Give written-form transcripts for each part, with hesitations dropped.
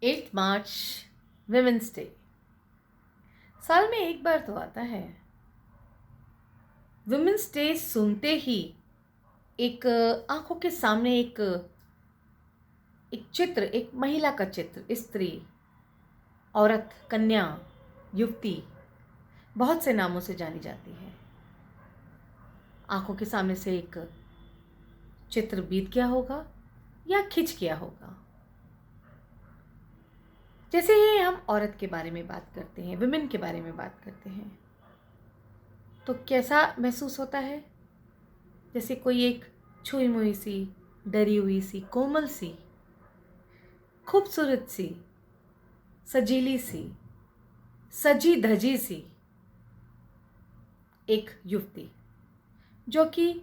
8 मार्च women's day साल में एक बार तो आता है। विमेंस डे सुनते ही एक आंखों के सामने एक चित्र, एक महिला का चित्र, स्त्री, औरत, कन्या, युवती, बहुत से नामों से जानी जाती है। आंखों के सामने से एक चित्र बीत गया होगा या खिंच गया होगा। जैसे ही हम औरत के बारे में बात करते हैं, विमेन के बारे में बात करते हैं, तो कैसा महसूस होता है? जैसे कोई एक छुई मुई सी, डरी हुई सी, कोमल सी, खूबसूरत सी, सजीली सी, सजी धजी सी एक युवती जो कि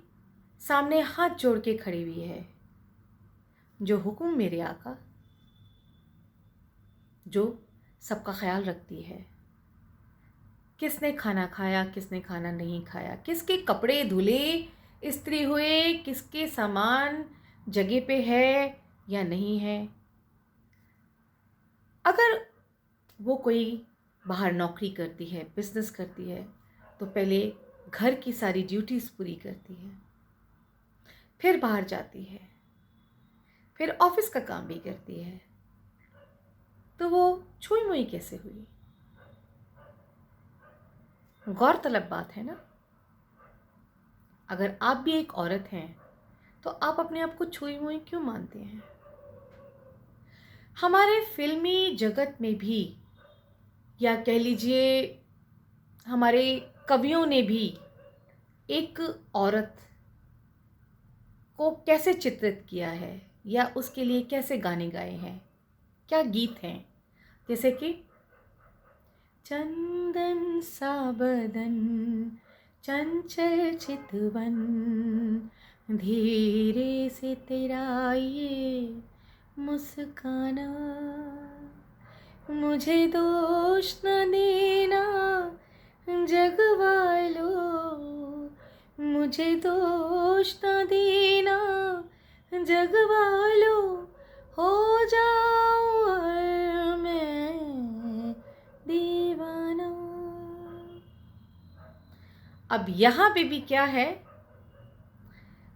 सामने हाथ जोड़ के खड़ी हुई है। जो हुक्म मेरे आका, जो सबका ख्याल रखती है। किसने खाना खाया, किसने खाना नहीं खाया, किसके कपड़े धुले, इस्त्री हुए, किसके सामान जगह पे है या नहीं है। अगर वो कोई बाहर नौकरी करती है, बिजनेस करती है, तो पहले घर की सारी ड्यूटीज पूरी करती है, फिर बाहर जाती है, फिर ऑफिस का काम भी करती है। तो वो छुई मुई कैसे हुई? गौरतलब बात है ना। अगर आप भी एक औरत हैं तो आप अपने आप को छुई मुई क्यों मानते हैं? हमारे फिल्मी जगत में भी, या कह लीजिए हमारे कवियों ने भी, एक औरत को कैसे चित्रित किया है या उसके लिए कैसे गाने गाए हैं, क्या गीत हैं। जैसे कि चंदन सा बदन, चंचल चितवन, धीरे से तेरा ये मुस्काना, मुझे दोष न देना जग वालों, मुझे दोष न देना जग वालों, हो जाऊं और मैं दीवाना। अब यहाँ पे भी क्या है,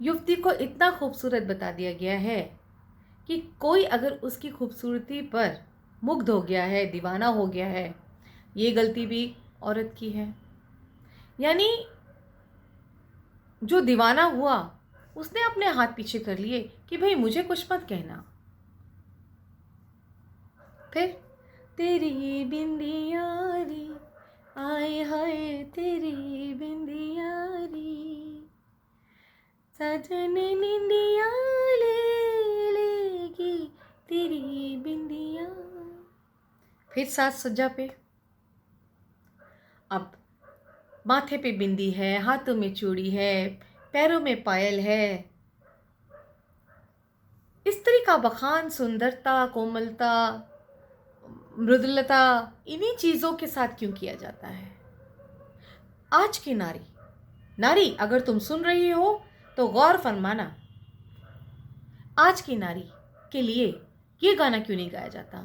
युवती को इतना खूबसूरत बता दिया गया है कि कोई अगर उसकी खूबसूरती पर मुग्ध हो गया है, दीवाना हो गया है, ये गलती भी औरत की है। यानी जो दीवाना हुआ उसने अपने हाथ पीछे कर लिए कि भाई मुझे कुछ मत कहना। फिर तेरी बिंदिया री, आए हाय तेरी बिंदिया री, सजन निंदिया ले लेगी तेरी बिंदिया। फिर साज सज्जा पे, अब माथे पे बिंदी है, हाथों में चूड़ी है, पैरों में पायल है। स्त्री का बखान सुंदरता, कोमलता, मृदुलता, इन्हीं चीजों के साथ क्यों किया जाता है? आज की नारी, नारी अगर तुम सुन रही हो तो गौर फरमाना, आज की नारी के लिए ये गाना क्यों नहीं गाया जाता?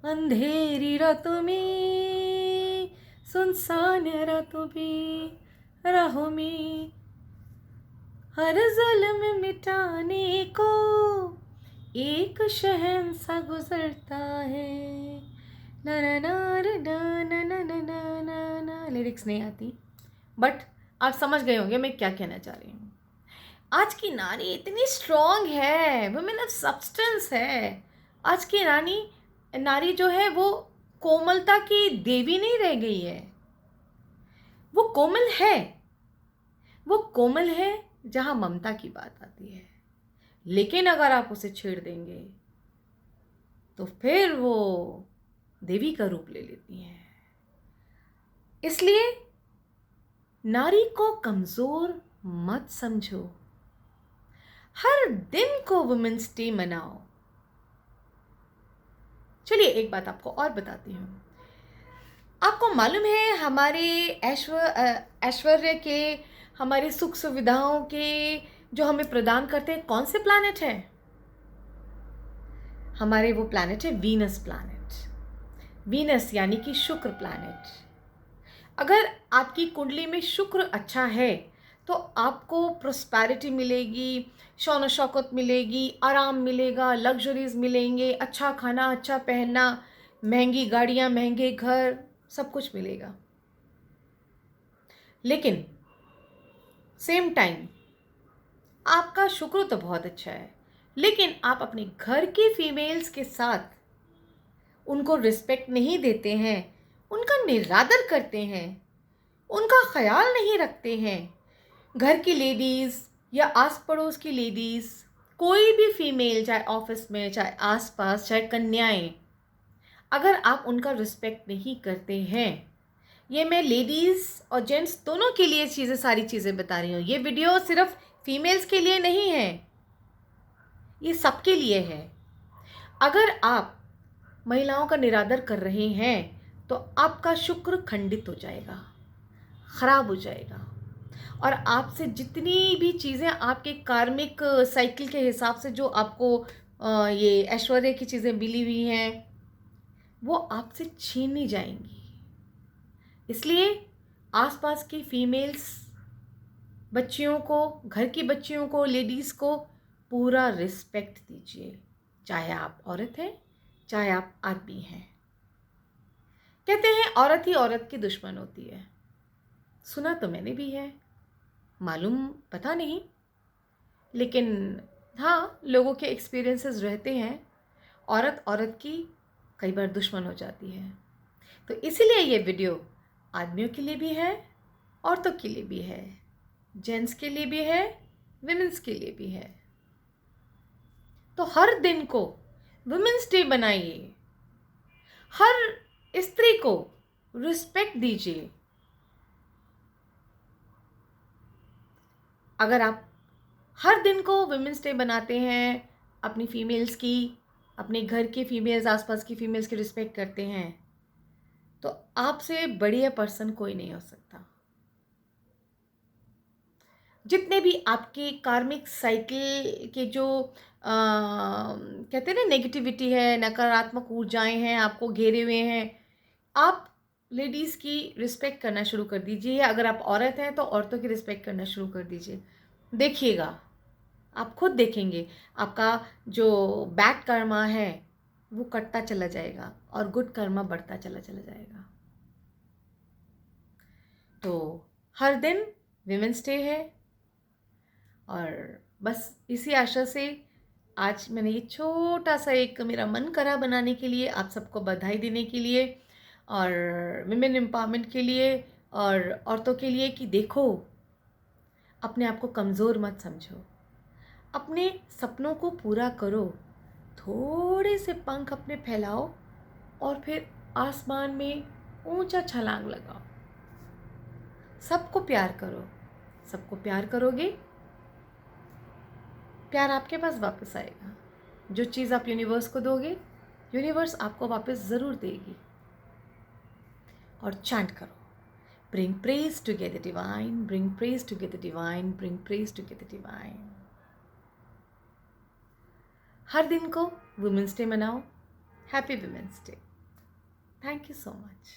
अंधेरी रातों में, सुनसान रातों में, राहों में हर जुल्म मिटाने को एक शहंशाह गुजरता है। ना ना ना ना ना ना ना ना ना ना। लिरिक्स नहीं आती, बट आप समझ गए होंगे मैं क्या कहना चाह रही हूँ। आज की नारी इतनी स्ट्रॉन्ग है, वुमेन ऑफ सब्सटेंस है। आज की नारी जो है वो कोमलता की देवी नहीं रह गई है। वो कोमल है, वो कोमल है जहां ममता की बात आती है। लेकिन अगर आप उसे छेड़ देंगे तो फिर वो देवी का रूप ले लेती हैं। इसलिए नारी को कमजोर मत समझो, हर दिन को वुमेन्स डे मनाओ। चलिए एक बात आपको और बताती हूँ। आपको मालूम है हमारे ऐश्वर्य के, हमारे सुख सुविधाओं के जो हमें प्रदान करते हैं, कौन से प्लैनेट हैं? हमारे वो प्लैनेट है वीनस प्लैनेट। वीनस यानी कि शुक्र प्लैनेट। अगर आपकी कुंडली में शुक्र अच्छा है तो आपको प्रोस्पैरिटी मिलेगी, शौन शौकत मिलेगी, आराम मिलेगा, लग्जरीज मिलेंगे, अच्छा खाना, अच्छा पहनना, महंगी गाड़ियाँ, महंगे घर, सब कुछ मिलेगा। लेकिन सेम टाइम आपका शुक्र तो बहुत अच्छा है, लेकिन आप अपने घर के फीमेल्स के साथ उनको रिस्पेक्ट नहीं देते हैं, उनका निरादर करते हैं, उनका ख्याल नहीं रखते हैं। घर की लेडीज़ या आस पड़ोस की लेडीज़, कोई भी फीमेल, चाहे ऑफिस में, चाहे आसपास, चाहे कन्याएं, अगर आप उनका रिस्पेक्ट नहीं करते हैं, ये मैं लेडीज़ और जेंट्स दोनों के लिए सारी चीज़ें बता रही हूँ। ये वीडियो सिर्फ फीमेल्स के लिए नहीं है, ये सबके लिए है। अगर आप महिलाओं का निरादर कर रहे हैं तो आपका शुक्र खंडित हो जाएगा, खराब हो जाएगा, और आपसे जितनी भी चीज़ें आपके कार्मिक साइकिल के हिसाब से जो आपको ये ऐश्वर्य की चीज़ें मिली हुई हैं, वो आपसे छीनी जाएंगी। इसलिए आसपास की फीमेल्स, बच्चियों को, घर की बच्चियों को, लेडीज़ को पूरा रिस्पेक्ट दीजिए, चाहे आप औरत हैं, चाहे आप आदमी हैं। कहते हैं औरत ही औरत की दुश्मन होती है। सुना तो मैंने भी है, मालूम पता नहीं, लेकिन हाँ, लोगों के एक्सपीरियंसेस रहते हैं, औरत औरत की कई बार दुश्मन हो जाती है। तो इसीलिए ये वीडियो आदमियों के लिए भी है, औरतों के लिए भी है, जेंट्स के लिए भी है, विमेंस के लिए भी है। तो हर दिन को वुमेन्स डे बनाइए, हर स्त्री को रिस्पेक्ट दीजिए। अगर आप हर दिन को वुमेन्स डे बनाते हैं, अपनी फीमेल्स की, अपने घर के फीमेल्स, आसपास की फीमेल्स की रिस्पेक्ट करते हैं, तो आपसे बढ़िया पर्सन कोई नहीं हो सकता। जितने भी आपके कार्मिक साइकिल के जो कहते हैं ना, नेगेटिविटी है, नकारात्मक ऊर्जाएं हैं, आपको घेरे हुए हैं, आप लेडीज़ की रिस्पेक्ट करना शुरू कर दीजिए। अगर आप औरत हैं तो औरतों की रिस्पेक्ट करना शुरू कर दीजिए। देखिएगा, आप खुद देखेंगे, आपका जो बैड कर्मा है वो कटता चला जाएगा और गुड कर्मा बढ़ता चला जाएगा। तो हर दिन विमेंस डे है, और बस इसी आशा से आज मैंने ये छोटा सा एक मेरा मन करा बनाने के लिए, आप सबको बधाई देने के लिए, और विमेन एम्पावरमेंट के लिए, और औरतों के लिए कि देखो, अपने आप को कमज़ोर मत समझो, अपने सपनों को पूरा करो, थोड़े से पंख अपने फैलाओ और फिर आसमान में ऊंचा छलांग लगाओ। सबको प्यार करो, सबको प्यार करोगे, प्यार आपके पास वापस आएगा। जो चीज़ आप यूनिवर्स को दोगे, यूनिवर्स आपको वापस ज़रूर देगी। और चैंट करो, bring praise together divine, bring praise together divine, bring praise together divine. हर दिन को वुमेन्स डे मनाओ। Happy women's day. Thank you so much.